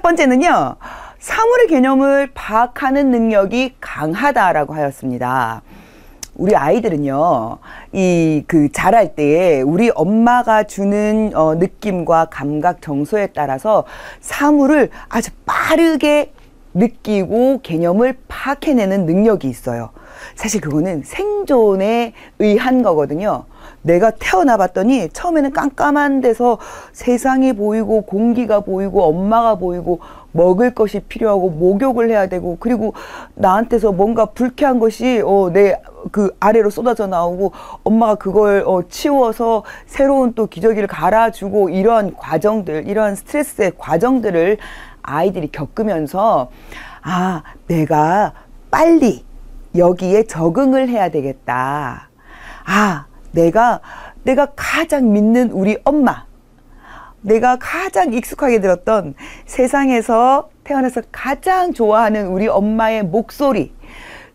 첫 번째는요, 사물의 개념을 파악하는 능력이 강하다라고 하였습니다. 우리 아이들은요, 자랄 때에 우리 엄마가 주는 느낌과 감각 정서에 따라서 사물을 아주 빠르게 느끼고 개념을 파악해내는 능력이 있어요. 사실 그거는 생존에 의한 거거든요. 내가 태어나 봤더니 처음에는 깜깜한 데서 세상이 보이고 공기가 보이고 엄마가 보이고 먹을 것이 필요하고 목욕을 해야 되고, 그리고 나한테서 뭔가 불쾌한 것이 내 그 아래로 쏟아져 나오고, 엄마가 그걸 치워서 새로운 또 기저귀를 갈아주고, 이러한 과정들, 이러한 스트레스의 과정들을 아이들이 겪으면서, 아, 내가 빨리 여기에 적응을 해야 되겠다. 아, 내가 가장 믿는 우리 엄마, 내가 가장 익숙하게 들었던, 세상에서 태어나서 가장 좋아하는 우리 엄마의 목소리,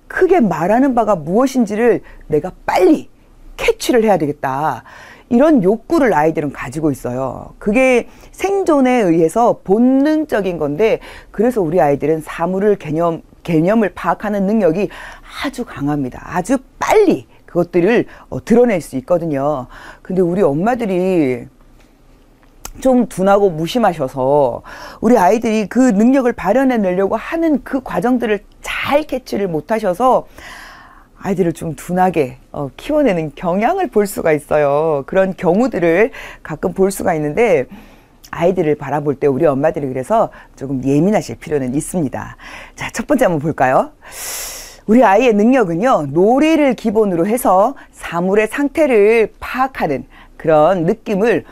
크게 말하는 바가 무엇인지를 내가 빨리 캐치를 해야 되겠다. 이런 욕구를 아이들은 가지고 있어요. 그게 생존에 의해서 본능적인 건데, 그래서 우리 아이들은 사물을 개념을 파악하는 능력이 아주 강합니다. 아주 빨리 그것들을 드러낼 수 있거든요. 근데 우리 엄마들이 좀 둔하고 무심하셔서 우리 아이들이 그 능력을 발현해내려고 하는 그 과정들을 잘 캐치를 못하셔서 아이들을 좀 둔하게 키워내는 경향을 볼 수가 있어요. 그런 경우들을 가끔 볼 수가 있는데, 아이들을 바라볼 때 우리 엄마들이 그래서 조금 예민하실 필요는 있습니다. 자, 첫 번째 한번 볼까요? 우리 아이의 능력은요, 놀이를 기본으로 해서 사물의 상태를 파악하는 그런 느낌을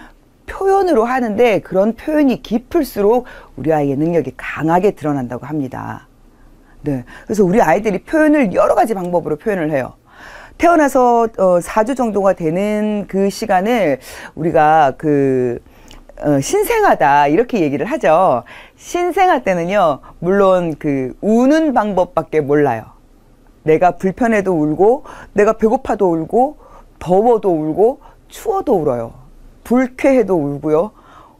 표현으로 하는데, 그런 표현이 깊을수록 우리 아이의 능력이 강하게 드러난다고 합니다. 네, 그래서 우리 아이들이 표현을 여러 가지 방법으로 표현을 해요. 태어나서 4주 정도가 되는 그 시간을 우리가 신생아다 이렇게 얘기를 하죠. 신생아 때는요, 물론 우는 방법밖에 몰라요. 내가 불편해도 울고, 내가 배고파도 울고, 더워도 울고, 추워도 울어요. 불쾌해도 울고요.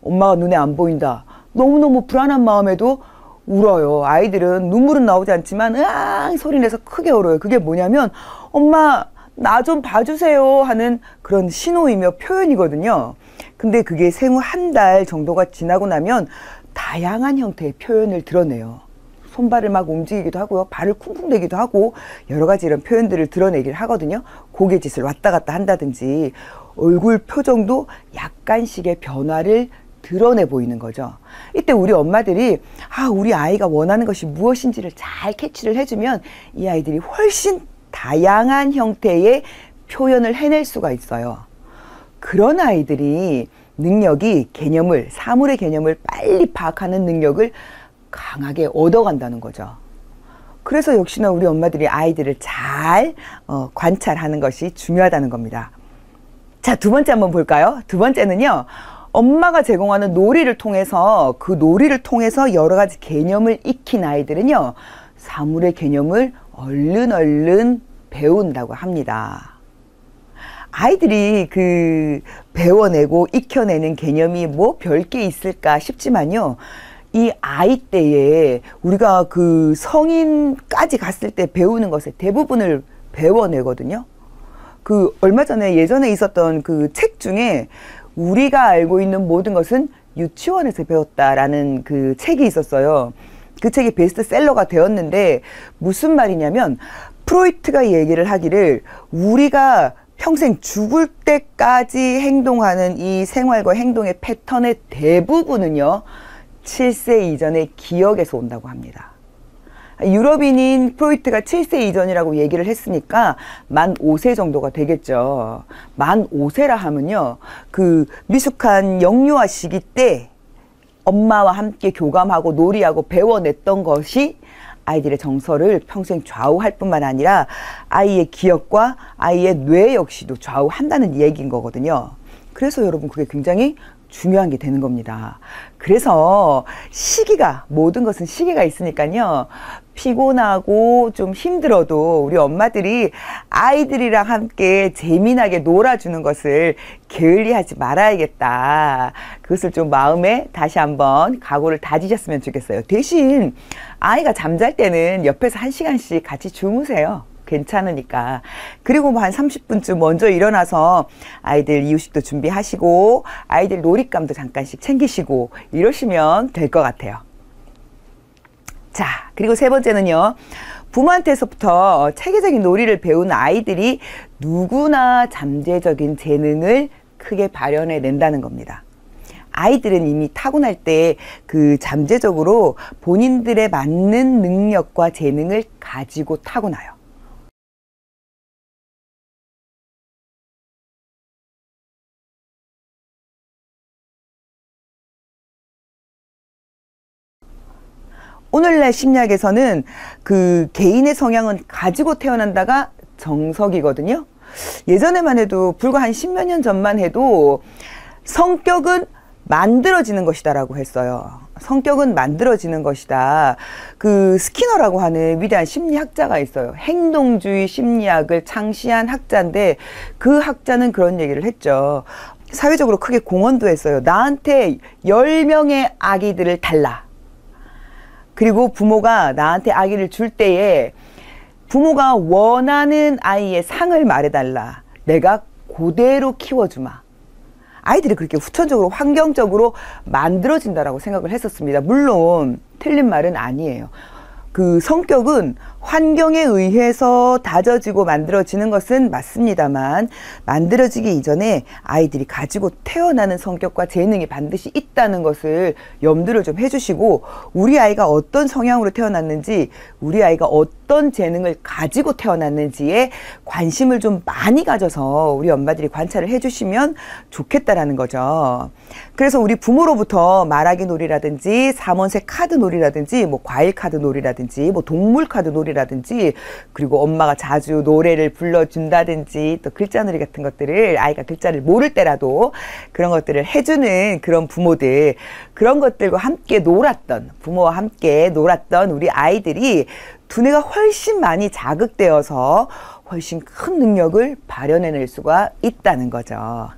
엄마가 눈에 안 보인다, 너무너무 불안한 마음에도 울어요. 아이들은 눈물은 나오지 않지만 으앙 소리 내서 크게 울어요. 그게 뭐냐면, 엄마 나 좀 봐주세요 하는 그런 신호이며 표현이거든요. 근데 그게 생후 한 달 정도가 지나고 나면 다양한 형태의 표현을 드러내요. 손발을 막 움직이기도 하고요, 발을 쿵쿵대기도 하고, 여러 가지 이런 표현들을 드러내기를 하거든요. 고개짓을 왔다 갔다 한다든지, 얼굴 표정도 약간씩의 변화를 드러내 보이는 거죠. 이때 우리 엄마들이 우리 아이가 원하는 것이 무엇인지를 잘 캐치를 해주면 이 아이들이 훨씬 다양한 형태의 표현을 해낼 수가 있어요. 그런 아이들이 능력이 사물의 개념을 빨리 파악하는 능력을 강하게 얻어간다는 거죠. 그래서 역시나 우리 엄마들이 아이들을 잘 관찰하는 것이 중요하다는 겁니다. 자, 두 번째 한번 볼까요? 두 번째는요, 엄마가 제공하는 놀이를 통해서, 그 놀이를 통해서 여러 가지 개념을 익힌 아이들은요, 사물의 개념을 얼른 배운다고 합니다. 아이들이 배워내고 익혀내는 개념이 뭐 별게 있을까 싶지만요, 이 아이 때에 우리가 성인까지 갔을 때 배우는 것의 대부분을 배워내거든요. 얼마 전에 예전에 있었던 책 중에 우리가 알고 있는 모든 것은 유치원에서 배웠다라는 책이 있었어요. 그 책이 베스트셀러가 되었는데, 무슨 말이냐면, 프로이트가 얘기를 하기를, 우리가 평생 죽을 때까지 행동하는 이 생활과 행동의 패턴의 대부분은요, 7세 이전의 기억에서 온다고 합니다. 유럽인인 프로이트가 7세 이전이라고 얘기를 했으니까 만 5세 정도가 되겠죠. 만 5세라 하면요, 미숙한 영유아 시기 때 엄마와 함께 교감하고 놀이하고 배워냈던 것이 아이들의 정서를 평생 좌우할 뿐만 아니라 아이의 기억과 아이의 뇌 역시도 좌우한다는 얘기인 거거든요. 그래서 여러분, 그게 굉장히 중요한 게 되는 겁니다. 그래서 시기가, 모든 것은 시기가 있으니까요. 피곤하고 좀 힘들어도 우리 엄마들이 아이들이랑 함께 재미나게 놀아주는 것을 게을리하지 말아야겠다. 그것을 좀 마음에 다시 한번 각오를 다지셨으면 좋겠어요. 대신 아이가 잠잘 때는 옆에서 1시간씩 같이 주무세요. 괜찮으니까. 그리고 뭐 한 30분쯤 먼저 일어나서 아이들 이유식도 준비하시고 아이들 놀잇감도 잠깐씩 챙기시고 이러시면 될 것 같아요. 자, 그리고 세 번째는요. 부모한테서부터 체계적인 놀이를 배운 아이들이 누구나 잠재적인 재능을 크게 발현해 낸다는 겁니다. 아이들은 이미 타고날 때 그 잠재적으로 본인들에 맞는 능력과 재능을 가지고 타고나요. 오늘날 심리학에서는 그 개인의 성향은 가지고 태어난다가 정석이거든요. 예전에만 해도 불과 한 10몇 년 전만 해도 성격은 만들어지는 것이다라고 했어요. 성격은 만들어지는 것이다. 그 스키너라고 하는 위대한 심리학자가 있어요. 행동주의 심리학을 창시한 학자인데 그 학자는 그런 얘기를 했죠. 사회적으로 크게 공언도 했어요. 나한테 10명의 아기들을 달라. 그리고 부모가 나한테 아기를 줄 때에 부모가 원하는 아이의 상을 말해달라. 내가 그대로 키워주마. 아이들이 그렇게 후천적으로 환경적으로 만들어진다라고 생각을 했었습니다. 물론 틀린 말은 아니에요. 그 성격은 환경에 의해서 다져지고 만들어지는 것은 맞습니다만 만들어지기 이전에 아이들이 가지고 태어나는 성격과 재능이 반드시 있다는 것을 염두를 좀 해주시고 우리 아이가 어떤 성향으로 태어났는지 우리 아이가 어떤 재능을 가지고 태어났는지에 관심을 좀 많이 가져서 우리 엄마들이 관찰을 해주시면 좋겠다라는 거죠. 그래서 우리 부모로부터 말하기 놀이라든지 삼원색 카드 놀이라든지 뭐 과일 카드 놀이라든지 뭐 동물 카드 놀이라든지 그리고 엄마가 자주 노래를 불러준다든지 또 글자놀이 같은 것들을 아이가 글자를 모를 때라도 그런 것들을 해주는 그런 부모들, 그런 것들과 함께 놀았던, 부모와 함께 놀았던 우리 아이들이 두뇌가 훨씬 많이 자극되어서 훨씬 큰 능력을 발현해낼 수가 있다는 거죠.